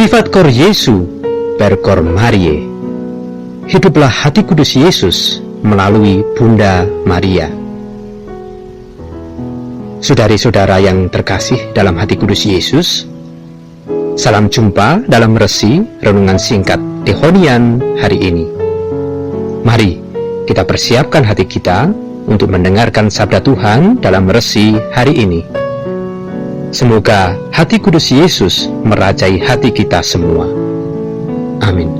Vivat cor Jesu per cor Mariae. Hiduplah hati kudus Yesus melalui Bunda Maria. Saudari-saudara yang terkasih dalam hati kudus Yesus, salam jumpa dalam resi renungan singkat Dehonian hari ini. Mari kita persiapkan hati kita untuk mendengarkan sabda Tuhan dalam resi hari ini. Semoga hati kudus Yesus merajai hati kita semua. Amin.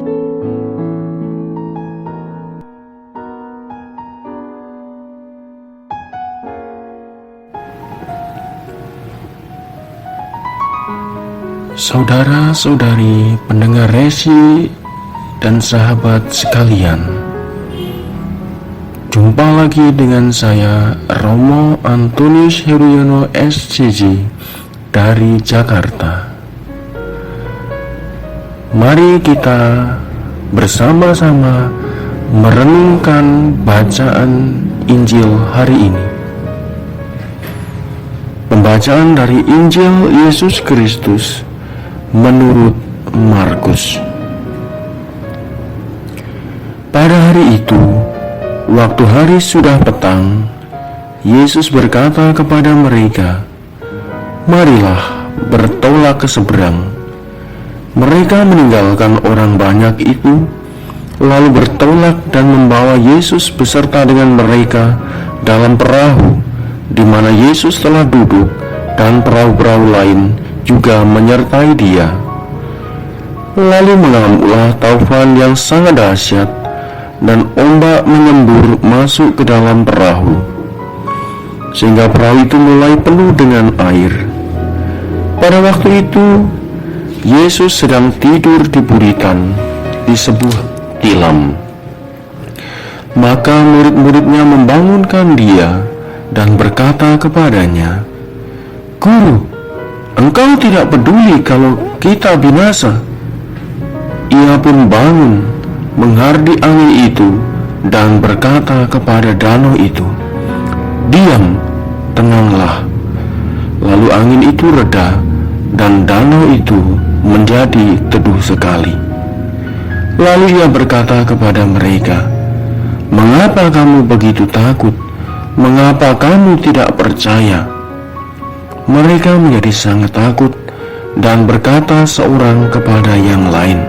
Saudara-saudari pendengar resi dan sahabat sekalian, jumpa lagi dengan saya Romo Antonius Heruyono SCJ dari Jakarta. Mari kita bersama-sama merenungkan bacaan Injil hari ini. Pembacaan dari Injil Yesus Kristus menurut Markus. Pada hari itu, waktu hari sudah petang, Yesus berkata kepada mereka, "Marilah bertolak ke seberang." Mereka meninggalkan orang banyak itu, lalu bertolak dan membawa Yesus beserta dengan mereka dalam perahu, di mana Yesus telah duduk, dan perahu-perahu lain juga menyertai Dia. Lalu mengamuklah taufan yang sangat dahsyat, dan ombak menyembur masuk ke dalam perahu, sehingga perahu itu mulai penuh dengan air. Pada waktu itu, Yesus sedang tidur di buritan di sebuah tilam. Maka murid-muridnya membangunkan Dia dan berkata kepadanya, "Guru, Engkau tidak peduli kalau kita binasa." Ia pun bangun, menghardik angin itu, dan berkata kepada danau itu, "Diam, tenanglah." Lalu angin itu reda, dan danau itu menjadi teduh sekali. Lalu Ia berkata kepada mereka, "Mengapa kamu begitu takut? Mengapa kamu tidak percaya?" Mereka menjadi sangat takut dan berkata seorang kepada yang lain,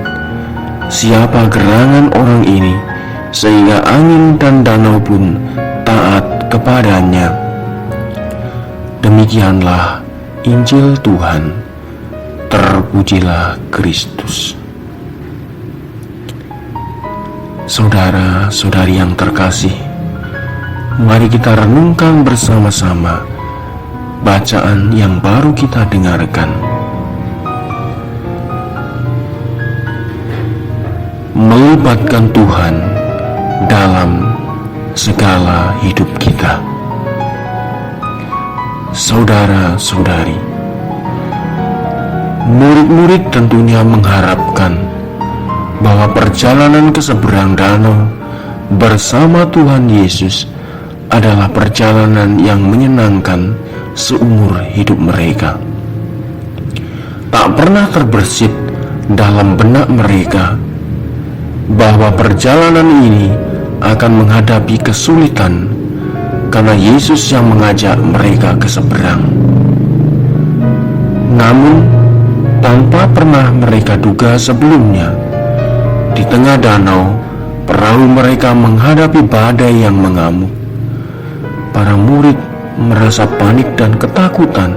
"Siapa gerangan orang ini sehingga angin dan danau pun taat kepadanya?" Demikianlah Injil Tuhan. Terpujilah Kristus. Saudara-saudari yang terkasih, mari kita renungkan bersama-sama bacaan yang baru kita dengarkan. Melibatkan Tuhan dalam segala hidup kita. Saudara-saudari, murid-murid tentunya mengharapkan bahwa perjalanan ke seberang danau bersama Tuhan Yesus adalah perjalanan yang menyenangkan seumur hidup mereka. Tak pernah terbersit dalam benak mereka bahwa perjalanan ini akan menghadapi kesulitan karena Yesus yang mengajak mereka ke seberang. Namun, tanpa pernah mereka duga sebelumnya, di tengah danau, perahu mereka menghadapi badai yang mengamuk. Para murid merasa panik dan ketakutan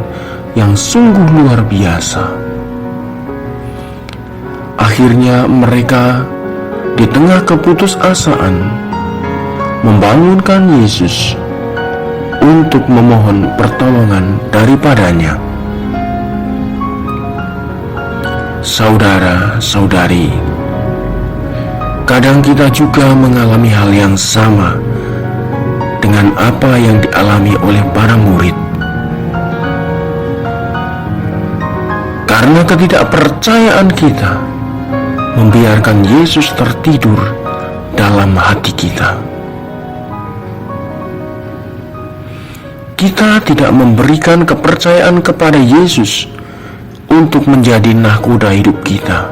yang sungguh luar biasa. Akhirnya mereka di tengah keputusasaan membangunkan Yesus untuk memohon pertolongan daripadanya. Saudara-saudari, kadang kita juga mengalami hal yang sama dengan apa yang dialami oleh para murid. Karena ketidakpercayaan kita membiarkan Yesus tertidur dalam hati kita. Kita tidak memberikan kepercayaan kepada Yesus untuk menjadi nahkoda hidup kita.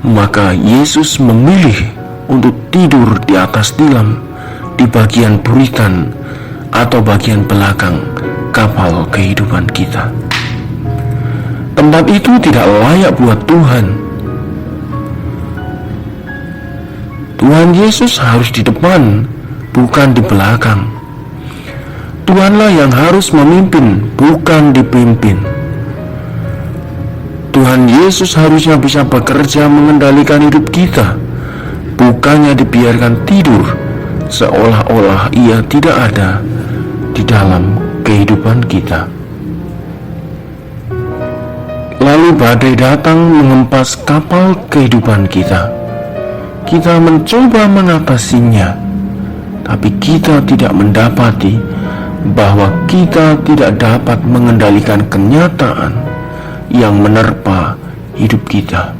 Maka Yesus memilih untuk tidur di atas tilam di bagian buritan atau bagian belakang kapal kehidupan kita. Tempat itu tidak layak buat Tuhan. Tuhan Yesus harus di depan, bukan di belakang. Tuhanlah yang harus memimpin, bukan dipimpin. Tuhan Yesus harusnya bisa bekerja mengendalikan hidup kita, bukannya dibiarkan tidur seolah-olah ia tidak ada di dalam kehidupan kita. Lalu badai datang mengempas kapal kehidupan kita. Kita mencoba mengatasinya, tapi kita tidak mendapati bahwa kita tidak dapat mengendalikan kenyataan yang menerpa hidup kita.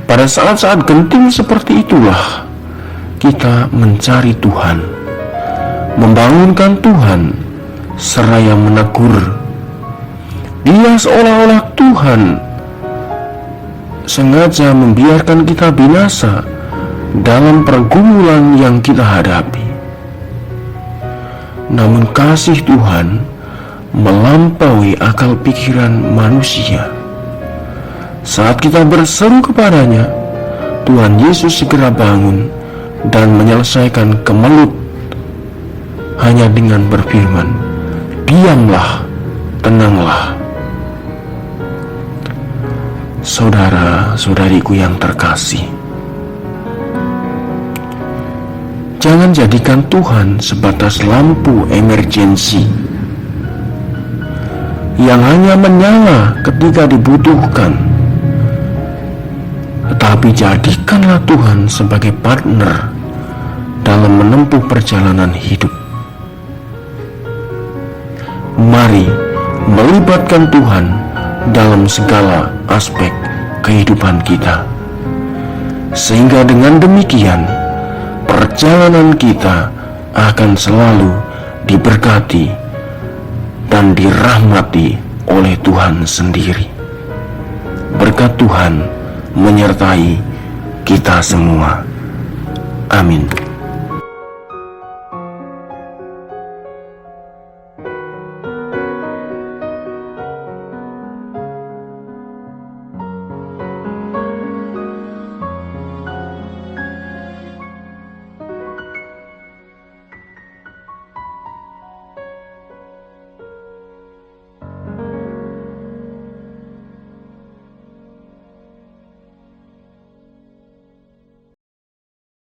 Pada saat-saat genting seperti itulah kita mencari Tuhan, membangunkan Tuhan, seraya menegur. Dia seolah-olah Tuhan sengaja membiarkan kita binasa dalam pergumulan yang kita hadapi. Namun kasih Tuhan melampaui akal pikiran manusia. Saat kita berseru kepadanya, Tuhan Yesus segera bangun dan menyelesaikan kemelut hanya dengan berfirman, "Diamlah, tenanglah." Saudara-saudariku yang terkasih, jangan jadikan Tuhan sebatas lampu emergensi yang hanya menyala ketika dibutuhkan, tetapi jadikanlah Tuhan sebagai partner dalam menempuh perjalanan hidup. Mari melibatkan Tuhan dalam segala aspek kehidupan kita, sehingga dengan demikian perjalanan kita akan selalu diberkati dan dirahmati oleh Tuhan sendiri. Berkat Tuhan menyertai kita semua. Amin.